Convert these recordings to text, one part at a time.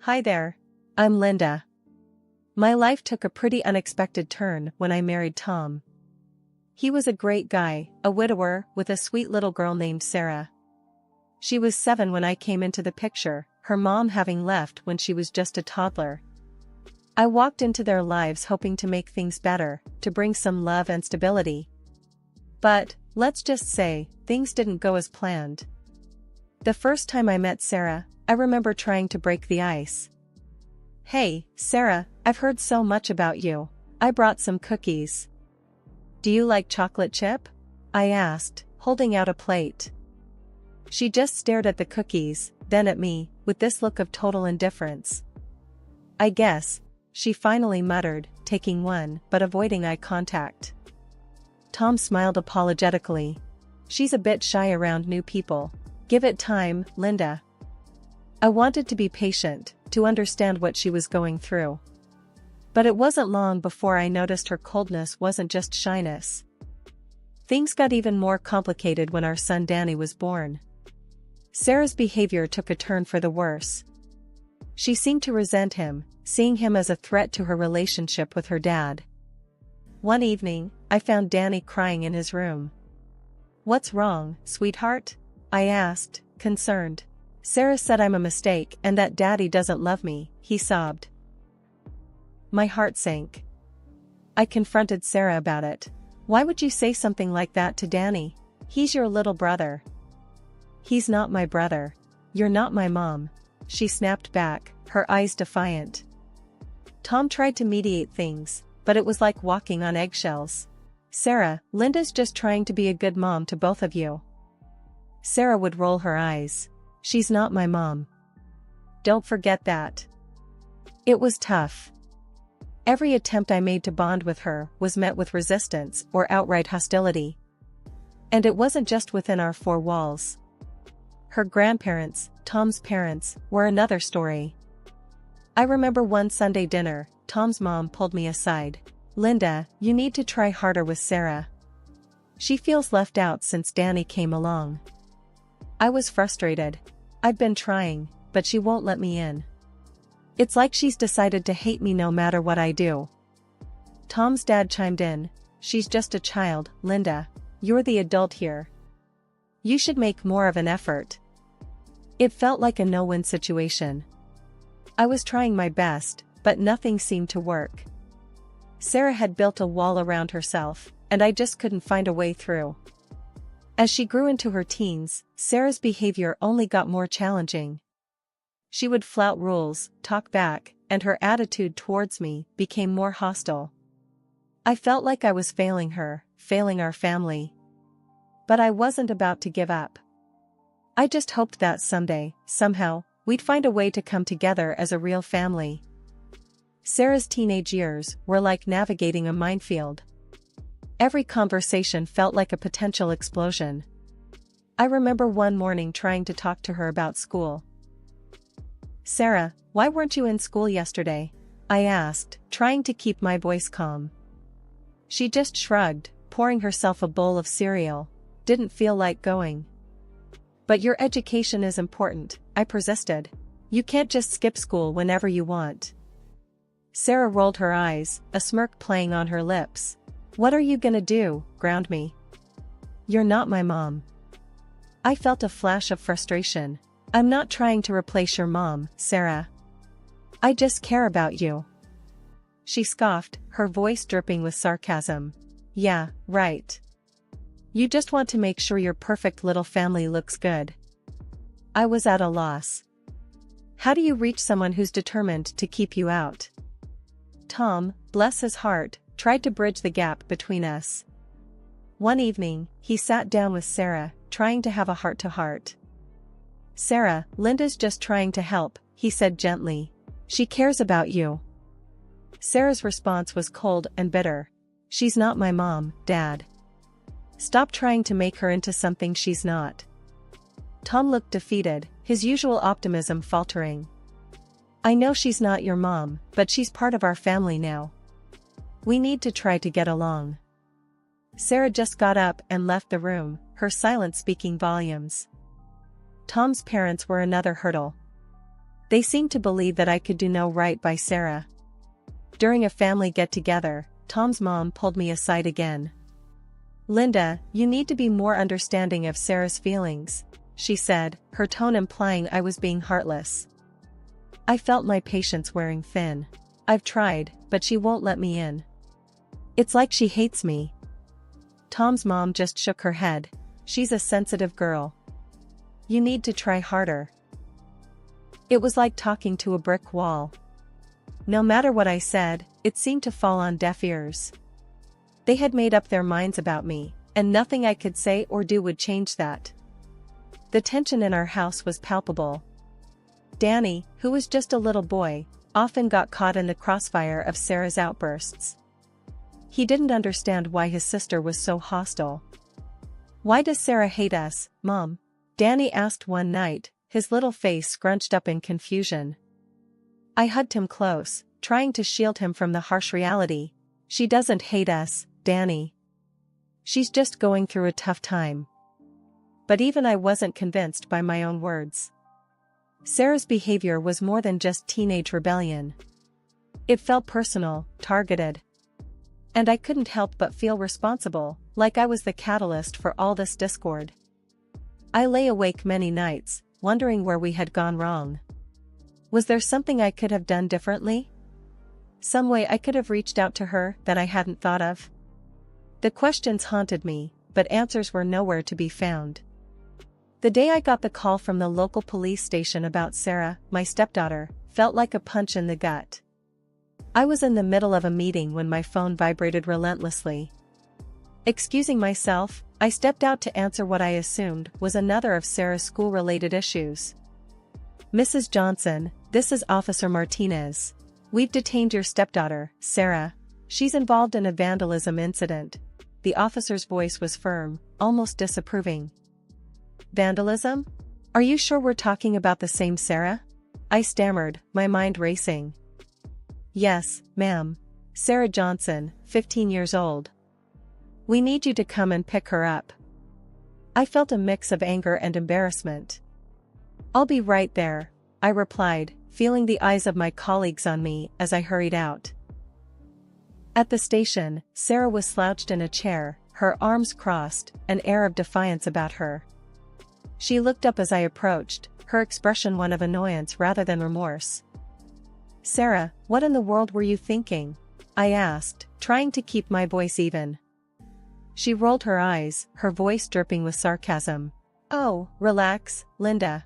Hi there. I'm Linda. My life took a pretty unexpected turn when I married Tom. He was a great guy, a widower with a sweet little girl named Sarah. She was 7 when I came into the picture, her mom having left when she was just a toddler. I walked into their lives hoping to make things better, to bring some love and stability. But, let's just say, things didn't go as planned. The first time I met Sarah, I remember trying to break the ice. "Hey, Sarah, I've heard so much about you. I brought some cookies. Do you like chocolate chip?" I asked, holding out a plate. She just stared at the cookies, then at me, with this look of total indifference. "I guess," she finally muttered, taking one but avoiding eye contact. Tom smiled apologetically. "She's a bit shy around new people. Give it time, Linda." I wanted to be patient, to understand what she was going through. But it wasn't long before I noticed her coldness wasn't just shyness. Things got even more complicated when our son Danny was born. Sarah's behavior took a turn for the worse. She seemed to resent him, seeing him as a threat to her relationship with her dad. One evening, I found Danny crying in his room. "What's wrong, sweetheart?" I asked, concerned. "Sarah said I'm a mistake and that Daddy doesn't love me," he sobbed. My heart sank. I confronted Sarah about it. "Why would you say something like that to Danny? He's your little brother." "He's not my brother. You're not my mom," she snapped back, her eyes defiant. Tom tried to mediate things, but it was like walking on eggshells. "Sarah, Linda's just trying to be a good mom to both of you." Sarah would roll her eyes. "She's not my mom. Don't forget that." It was tough. Every attempt I made to bond with her was met with resistance or outright hostility. And it wasn't just within our 4 walls. Her grandparents, Tom's parents, were another story. I remember one Sunday dinner, Tom's mom pulled me aside. "Linda, you need to try harder with Sarah. She feels left out since Danny came along." I was frustrated. "I've been trying, but she won't let me in. It's like she's decided to hate me no matter what I do." Tom's dad chimed in. "She's just a child, Linda. You're the adult here. You should make more of an effort." It felt like a no-win situation. I was trying my best, but nothing seemed to work. Sarah had built a wall around herself, and I just couldn't find a way through. As she grew into her teens, Sarah's behavior only got more challenging. She would flout rules, talk back, and her attitude towards me became more hostile. I felt like I was failing her, failing our family. But I wasn't about to give up. I just hoped that someday, somehow, we'd find a way to come together as a real family. Sarah's teenage years were like navigating a minefield. Every conversation felt like a potential explosion. I remember one morning trying to talk to her about school. "Sarah, why weren't you in school yesterday?" I asked, trying to keep my voice calm. She just shrugged, pouring herself a bowl of cereal. "Didn't feel like going." "But your education is important," I persisted. "You can't just skip school whenever you want." Sarah rolled her eyes, a smirk playing on her lips. "What are you gonna do, ground me? You're not my mom." I felt a flash of frustration. "I'm not trying to replace your mom, Sarah. I just care about you." She scoffed, her voice dripping with sarcasm. "Yeah, right. You just want to make sure your perfect little family looks good." I was at a loss. How do you reach someone who's determined to keep you out? Tom, bless his heart, tried to bridge the gap between us. One evening, he sat down with Sarah, trying to have a heart-to-heart. "Sarah, Linda's just trying to help," he said gently. "She cares about you." Sarah's response was cold and bitter. "She's not my mom, Dad. Stop trying to make her into something she's not." Tom looked defeated, his usual optimism faltering. "I know she's not your mom, but she's part of our family now. We need to try to get along." Sarah just got up and left the room, her silence speaking volumes. Tom's parents were another hurdle. They seemed to believe that I could do no right by Sarah. During a family get-together, Tom's mom pulled me aside again. "Linda, you need to be more understanding of Sarah's feelings," she said, her tone implying I was being heartless. I felt my patience wearing thin. "I've tried, but she won't let me in. It's like she hates me." Tom's mom just shook her head. "She's a sensitive girl. You need to try harder." It was like talking to a brick wall. No matter what I said, it seemed to fall on deaf ears. They had made up their minds about me, and nothing I could say or do would change that. The tension in our house was palpable. Danny, who was just a little boy, often got caught in the crossfire of Sarah's outbursts. He didn't understand why his sister was so hostile. "Why does Sarah hate us, Mom?" Danny asked one night, his little face scrunched up in confusion. I hugged him close, trying to shield him from the harsh reality. "She doesn't hate us, Danny. She's just going through a tough time." But even I wasn't convinced by my own words. Sarah's behavior was more than just teenage rebellion. It felt personal, targeted. And I couldn't help but feel responsible, like I was the catalyst for all this discord. I lay awake many nights, wondering where we had gone wrong. Was there something I could have done differently? Some way I could have reached out to her that I hadn't thought of? The questions haunted me, but answers were nowhere to be found. The day I got the call from the local police station about Sarah, my stepdaughter, felt like a punch in the gut. I was in the middle of a meeting when my phone vibrated relentlessly. Excusing myself, I stepped out to answer what I assumed was another of Sarah's school-related issues. "Mrs. Johnson, this is Officer Martinez. We've detained your stepdaughter, Sarah. She's involved in a vandalism incident." The officer's voice was firm, almost disapproving. "Vandalism? Are you sure we're talking about the same Sarah?" I stammered, my mind racing. "Yes, ma'am. Sarah Johnson, 15 years old. We need you to come and pick her up." I felt a mix of anger and embarrassment. "I'll be right there," I replied, feeling the eyes of my colleagues on me as I hurried out. At the station, Sarah was slouched in a chair, her arms crossed, an air of defiance about her. She looked up as I approached, her expression one of annoyance rather than remorse. "Sarah, what in the world were you thinking?" I asked, trying to keep my voice even. She rolled her eyes, her voice dripping with sarcasm. "Oh, relax, Linda.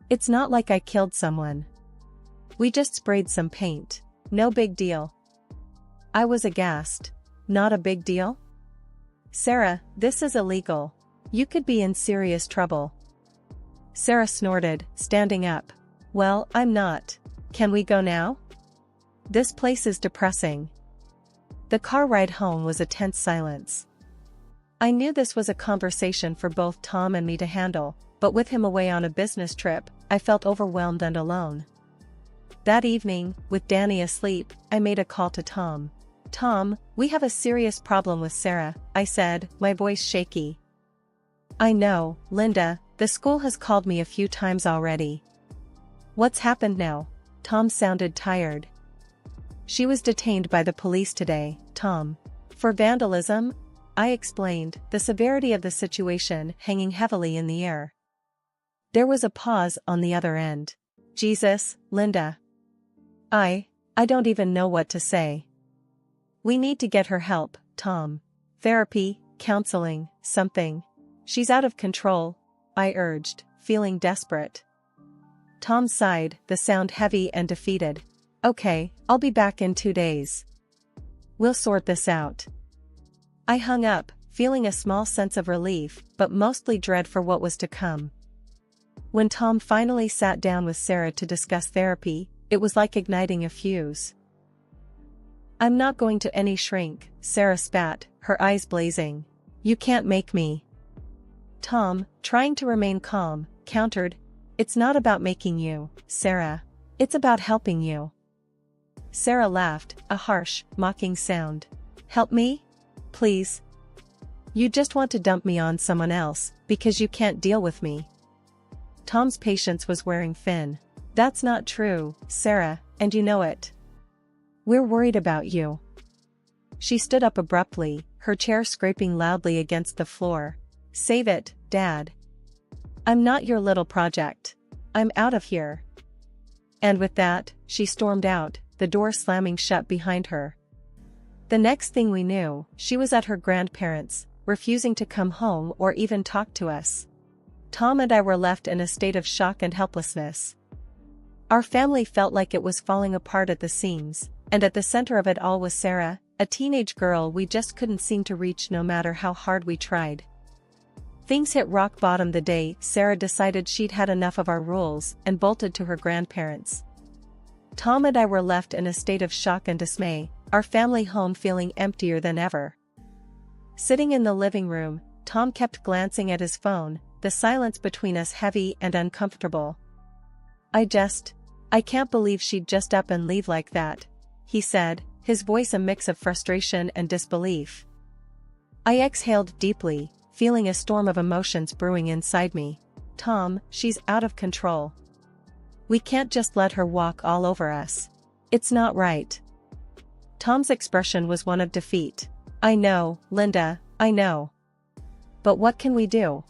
It's not like I killed someone. We just sprayed some paint. No big deal." I was aghast. "Not a big deal?" "Sarah, this is illegal. You could be in serious trouble." Sarah snorted, standing up. "Well, I'm not. Can we go now? This place is depressing." The car ride home was a tense silence. I knew this was a conversation for both Tom and me to handle, but with him away on a business trip, I felt overwhelmed and alone. That evening, with Danny asleep, I made a call to Tom. "Tom, we have a serious problem with Sarah," I said, my voice shaky. "I know, Linda, the school has called me a few times already." "What's happened now?" Tom sounded tired. "She was detained by the police today, Tom. For vandalism," I explained, the severity of the situation hanging heavily in the air. There was a pause on the other end. "Jesus, Linda. I don't even know what to say." "We need to get her help, Tom. Therapy, counseling, something. She's out of control," I urged, feeling desperate. Tom sighed, the sound heavy and defeated. "Okay, I'll be back in 2 days. We'll sort this out." I hung up, feeling a small sense of relief, but mostly dread for what was to come. When Tom finally sat down with Sarah to discuss therapy, it was like igniting a fuse. "I'm not going to any shrink," Sarah spat, her eyes blazing. "You can't make me." Tom, trying to remain calm, countered, "It's not about making you, Sarah. It's about helping you." Sarah laughed, a harsh, mocking sound. "Help me? Please? You just want to dump me on someone else, because you can't deal with me." Tom's patience was wearing thin. That's not true, Sarah, and you know it. We're worried about you. She stood up abruptly, her chair scraping loudly against the floor. Save it, Dad. I'm not your little project. I'm out of here. And with that, she stormed out, the door slamming shut behind her. The next thing we knew, she was at her grandparents', refusing to come home or even talk to us. Tom and I were left in a state of shock and helplessness. Our family felt like it was falling apart at the seams, and at the center of it all was Sarah, a teenage girl we just couldn't seem to reach no matter how hard we tried. Things hit rock bottom the day Sarah decided she'd had enough of our rules and bolted to her grandparents. Tom and I were left in a state of shock and dismay, our family home feeling emptier than ever. Sitting in the living room, Tom kept glancing at his phone, the silence between us heavy and uncomfortable. I can't believe she'd just up and leave like that, he said, his voice a mix of frustration and disbelief. I exhaled deeply, feeling a storm of emotions brewing inside me. Tom, she's out of control. We can't just let her walk all over us. It's not right. Tom's expression was one of defeat. I know, Linda, I know. But what can we do?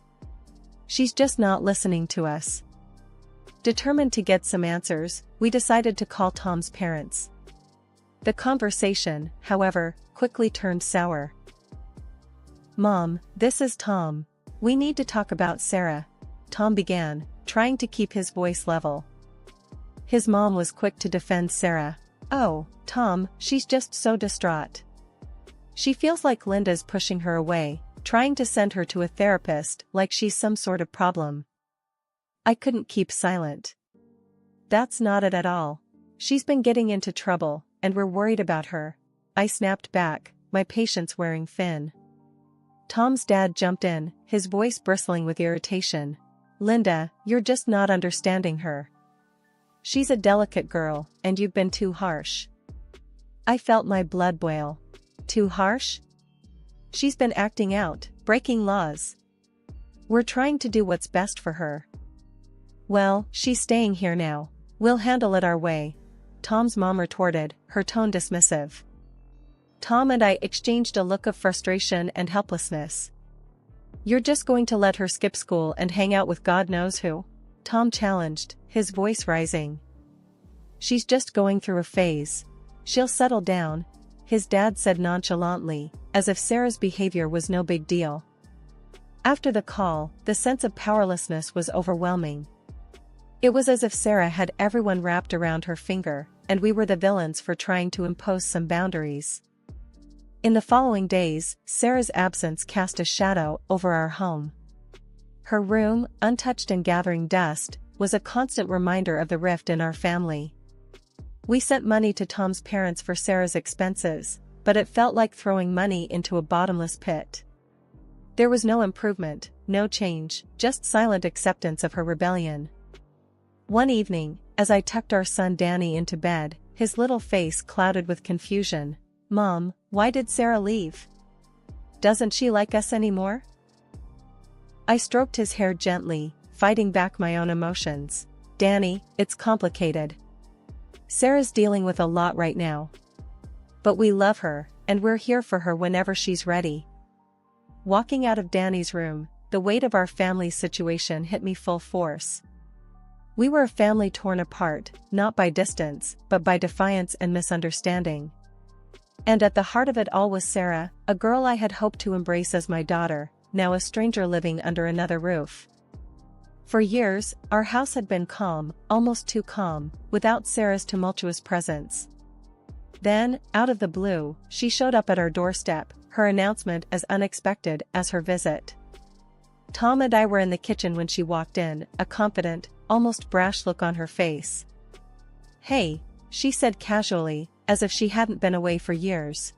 She's just not listening to us. Determined to get some answers, we decided to call Tom's parents. The conversation, however, quickly turned sour. Mom, this is Tom. We need to talk about Sarah, Tom began, trying to keep his voice level. His mom was quick to defend Sarah. Oh, Tom, she's just so distraught. She feels like Linda's pushing her away, trying to send her to a therapist like she's some sort of problem. I couldn't keep silent. That's not it at all. She's been getting into trouble, and we're worried about her. I snapped back, my patience wearing thin. Tom's dad jumped in, his voice bristling with irritation. Linda, you're just not understanding her. She's a delicate girl, and you've been too harsh. I felt my blood boil. Too harsh? She's been acting out, breaking laws. We're trying to do what's best for her. Well, she's staying here now. We'll handle it our way, Tom's mom retorted, her tone dismissive. Tom and I exchanged a look of frustration and helplessness. You're just going to let her skip school and hang out with God knows who? Tom challenged, his voice rising. She's just going through a phase. She'll settle down, his dad said nonchalantly, as if Sarah's behavior was no big deal. After the call, the sense of powerlessness was overwhelming. It was as if Sarah had everyone wrapped around her finger, and we were the villains for trying to impose some boundaries. In the following days, Sarah's absence cast a shadow over our home. Her room, untouched and gathering dust, was a constant reminder of the rift in our family. We sent money to Tom's parents for Sarah's expenses, but it felt like throwing money into a bottomless pit. There was no improvement, no change, just silent acceptance of her rebellion. One evening, as I tucked our son Danny into bed, his little face clouded with confusion. Mom, why did Sarah leave? Doesn't she like us anymore? I stroked his hair gently, fighting back my own emotions. Danny, it's complicated. Sarah's dealing with a lot right now. But we love her, and we're here for her whenever she's ready. Walking out of Danny's room, the weight of our family's situation hit me full force. We were a family torn apart, not by distance, but by defiance and misunderstanding. And at the heart of it all was Sarah, a girl I had hoped to embrace as my daughter, now a stranger living under another roof. For years, our house had been calm, almost too calm, without Sarah's tumultuous presence. Then, out of the blue, she showed up at our doorstep, her announcement as unexpected as her visit. Tom and I were in the kitchen when she walked in, a confident, almost brash look on her face. Hey, she said casually, as if she hadn't been away for years.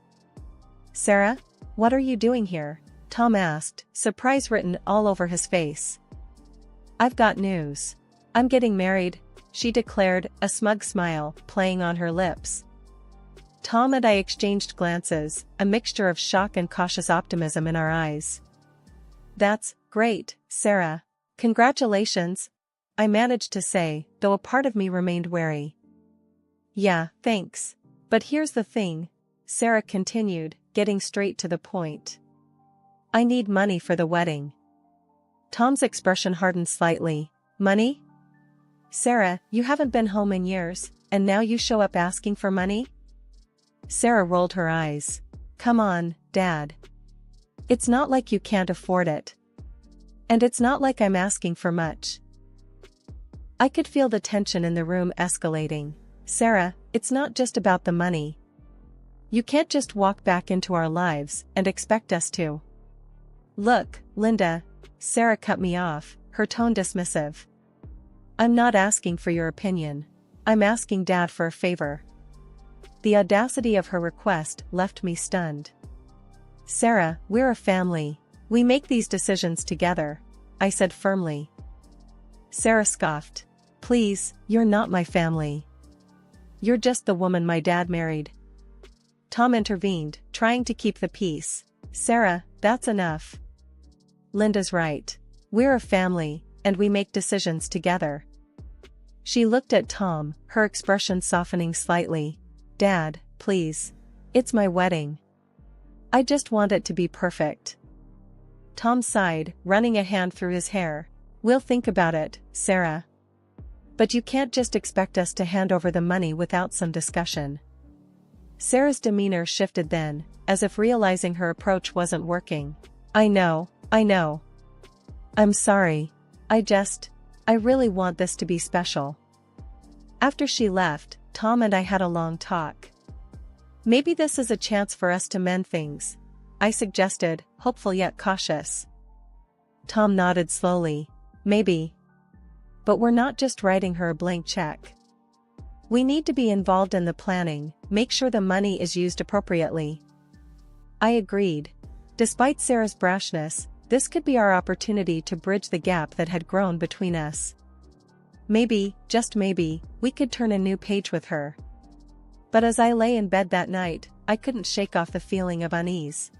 Sarah, what are you doing here? Tom asked, surprise written all over his face. I've got news. I'm getting married, she declared, a smug smile playing on her lips. Tom and I exchanged glances, a mixture of shock and cautious optimism in our eyes. That's great, Sarah. Congratulations. I managed to say, though a part of me remained wary. Yeah, thanks. But here's the thing, Sarah continued, getting straight to the point. I need money for the wedding. Tom's expression hardened slightly. Money? Sarah, you haven't been home in years, and now you show up asking for money? Sarah rolled her eyes. Come on, Dad. It's not like you can't afford it. And it's not like I'm asking for much. I could feel the tension in the room escalating. Sarah, it's not just about the money. You can't just walk back into our lives and expect us to. Look, Linda, Sarah cut me off, her tone dismissive. I'm not asking for your opinion. I'm asking Dad for a favor. The audacity of her request left me stunned. Sarah, we're a family. We make these decisions together, I said firmly. Sarah scoffed. Please, you're not my family. You're just the woman my dad married. Tom intervened, trying to keep the peace. Sarah, that's enough. Linda's right. We're a family, and we make decisions together. She looked at Tom, her expression softening slightly. Dad, please. It's my wedding. I just want it to be perfect. Tom sighed, running a hand through his hair. We'll think about it, Sarah. But you can't just expect us to hand over the money without some discussion. Sarah's demeanor shifted then, as if realizing her approach wasn't working. I know. I'm sorry. I really want this to be special. After she left, Tom and I had a long talk. Maybe this is a chance for us to mend things, I suggested, hopeful yet cautious. Tom nodded slowly. Maybe. But we're not just writing her a blank check. We need to be involved in the planning, make sure the money is used appropriately. I agreed. Despite Sarah's brashness, this could be our opportunity to bridge the gap that had grown between us. Maybe, just maybe, we could turn a new page with her. But as I lay in bed that night, I couldn't shake off the feeling of unease.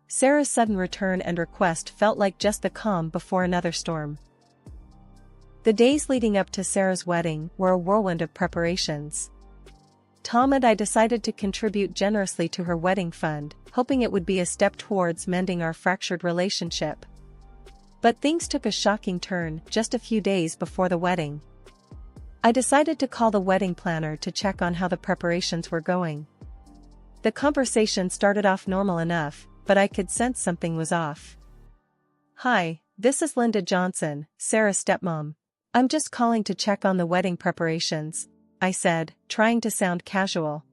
Sarah's sudden return and request felt like just the calm before another storm. The days leading up to Sarah's wedding were a whirlwind of preparations. Tom and I decided to contribute generously to her wedding fund, hoping it would be a step towards mending our fractured relationship. But things took a shocking turn just a few days before the wedding. I decided to call the wedding planner to check on how the preparations were going. The conversation started off normal enough, but I could sense something was off. Hi, this is Linda Johnson, Sarah's stepmom. I'm just calling to check on the wedding preparations, I said, trying to sound casual.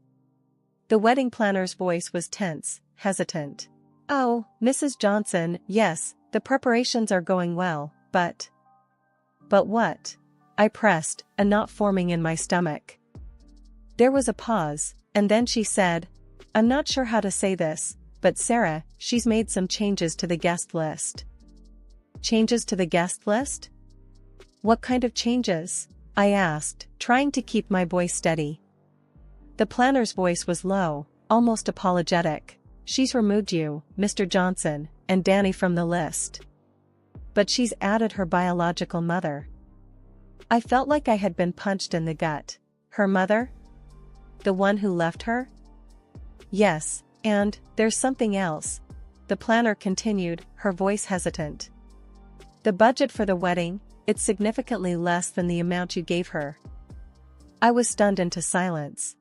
The wedding planner's voice was tense, hesitant. Oh, Mrs. Johnson, yes, the preparations are going well, but... But what? I pressed, a knot forming in my stomach. There was a pause, and then she said, I'm not sure how to say this, but Sarah, she's made some changes to the guest list. Changes to the guest list? What kind of changes? I asked, trying to keep my voice steady. The planner's voice was low, almost apologetic. She's removed you, Mr. Johnson, and Danny from the list. But she's added her biological mother. I felt like I had been punched in the gut. Her mother? The one who left her? Yes, and there's something else. The planner continued, her voice hesitant. The budget for the wedding, it's significantly less than the amount you gave her. I was stunned into silence.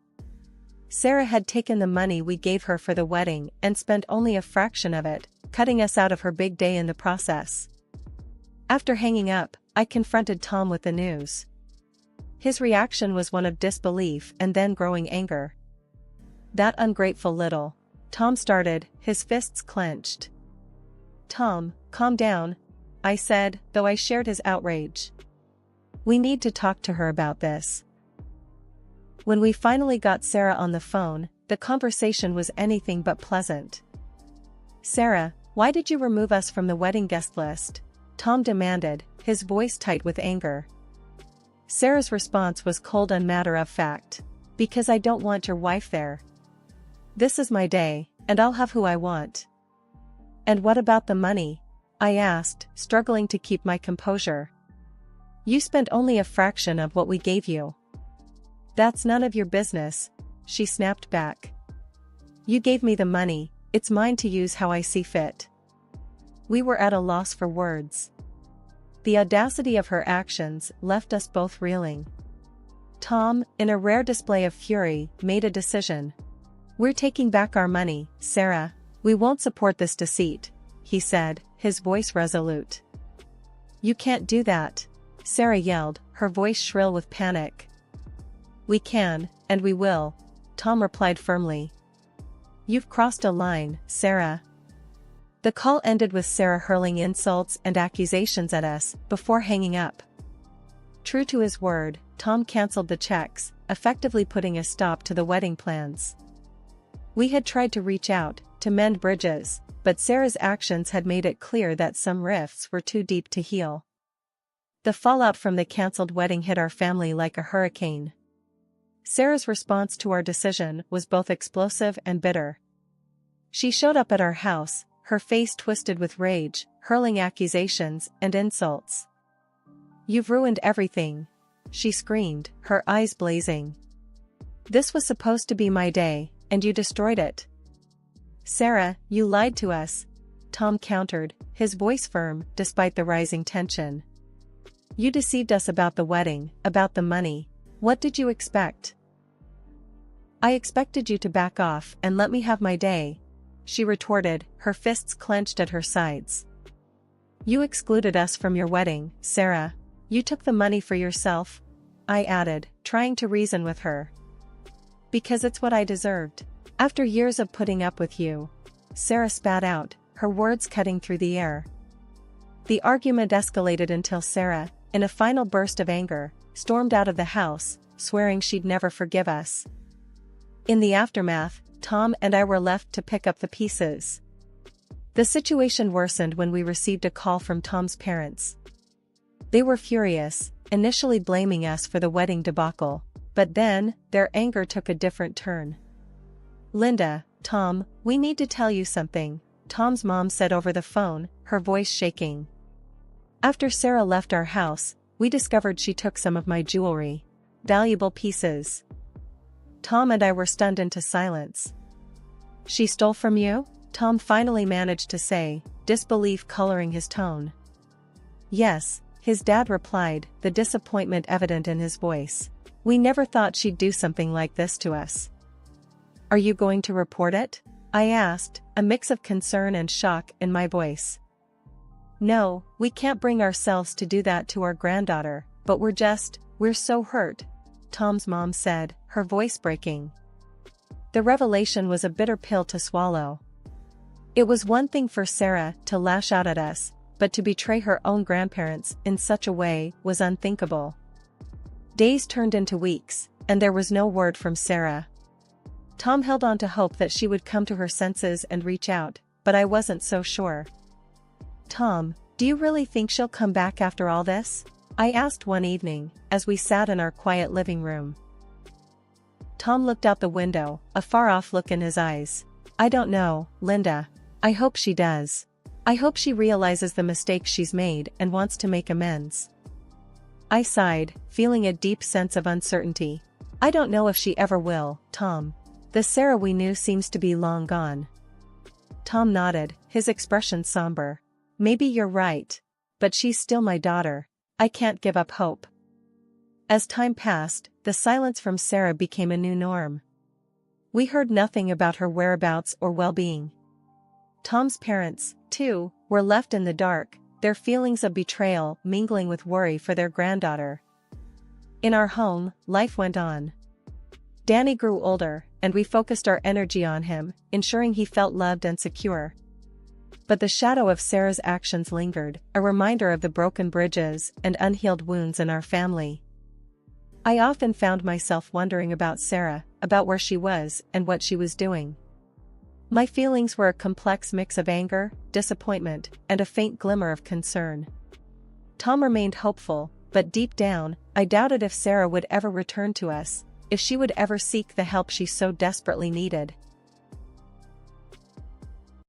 Sarah had taken the money we gave her for the wedding and spent only a fraction of it, cutting us out of her big day in the process. After hanging up, I confronted Tom with the news. His reaction was one of disbelief and then growing anger. That ungrateful little... Tom started, his fists clenched. Tom, calm down, I said, though I shared his outrage. We need to talk to her about this. When we finally got Sarah on the phone, the conversation was anything but pleasant. Sarah, why did you remove us from the wedding guest list? Tom demanded, his voice tight with anger. Sarah's response was cold and matter-of-fact. Because I don't want your wife there. This is my day, and I'll have who I want. And what about the money? I asked, struggling to keep my composure. You spent only a fraction of what we gave you. That's none of your business, she snapped back. You gave me the money, it's mine to use how I see fit. We were at a loss for words. The audacity of her actions left us both reeling. Tom, in a rare display of fury, made a decision. We're taking back our money, Sarah. We won't support this deceit, he said, his voice resolute. You can't do that, Sarah yelled, her voice shrill with panic. We can, and we will, Tom replied firmly. You've crossed a line, Sarah. The call ended with Sarah hurling insults and accusations at us before hanging up. True to his word, Tom canceled the checks, effectively putting a stop to the wedding plans. We had tried to reach out, to mend bridges, but Sarah's actions had made it clear that some rifts were too deep to heal. The fallout from the canceled wedding hit our family like a hurricane. Sarah's response to our decision was both explosive and bitter. She showed up at our house, her face twisted with rage, hurling accusations and insults. You've ruined everything, she screamed, her eyes blazing. This was supposed to be my day, and you destroyed it. Sarah, you lied to us, Tom countered, his voice firm despite the rising tension. You deceived us about the wedding, about the money. What did you expect? I expected you to back off and let me have my day, she retorted, her fists clenched at her sides. You excluded us from your wedding, Sarah. You took the money for yourself, I added, trying to reason with her. Because it's what I deserved. After years of putting up with you, Sarah spat out, her words cutting through the air. The argument escalated until Sarah, in a final burst of anger, stormed out of the house, swearing she'd never forgive us. In the aftermath, Tom and I were left to pick up the pieces. The situation worsened when we received a call from Tom's parents. They were furious, initially blaming us for the wedding debacle, but then, their anger took a different turn. Linda, Tom, we need to tell you something, Tom's mom said over the phone, her voice shaking. After Sarah left our house, we discovered she took some of my jewelry. Valuable pieces. Tom and I were stunned into silence. She stole from you? Tom finally managed to say, disbelief coloring his tone. Yes, his dad replied, the disappointment evident in his voice. We never thought she'd do something like this to us. Are you going to report it? I asked, a mix of concern and shock in my voice. No, we can't bring ourselves to do that to our granddaughter, but we're so hurt, Tom's mom said, her voice breaking. The revelation was a bitter pill to swallow. It was one thing for Sarah to lash out at us, but to betray her own grandparents in such a way was unthinkable. Days turned into weeks, and there was no word from Sarah. Tom held on to hope that she would come to her senses and reach out, but I wasn't so sure. Tom, do you really think she'll come back after all this? I asked one evening, as we sat in our quiet living room. Tom looked out the window, a far-off look in his eyes. I don't know, Linda. I hope she does. I hope she realizes the mistake she's made and wants to make amends. I sighed, feeling a deep sense of uncertainty. I don't know if she ever will, Tom. The Sarah we knew seems to be long gone. Tom nodded, his expression somber. Maybe you're right. But she's still my daughter. I can't give up hope. As time passed, the silence from Sarah became a new norm. We heard nothing about her whereabouts or well-being. Tom's parents, too, were left in the dark, their feelings of betrayal mingling with worry for their granddaughter. In our home, life went on. Danny grew older, and we focused our energy on him, ensuring he felt loved and secure. But the shadow of Sarah's actions lingered, a reminder of the broken bridges and unhealed wounds in our family. I often found myself wondering about Sarah, about where she was and what she was doing. My feelings were a complex mix of anger, disappointment, and a faint glimmer of concern. Tom remained hopeful, but deep down, I doubted if Sarah would ever return to us, if she would ever seek the help she so desperately needed.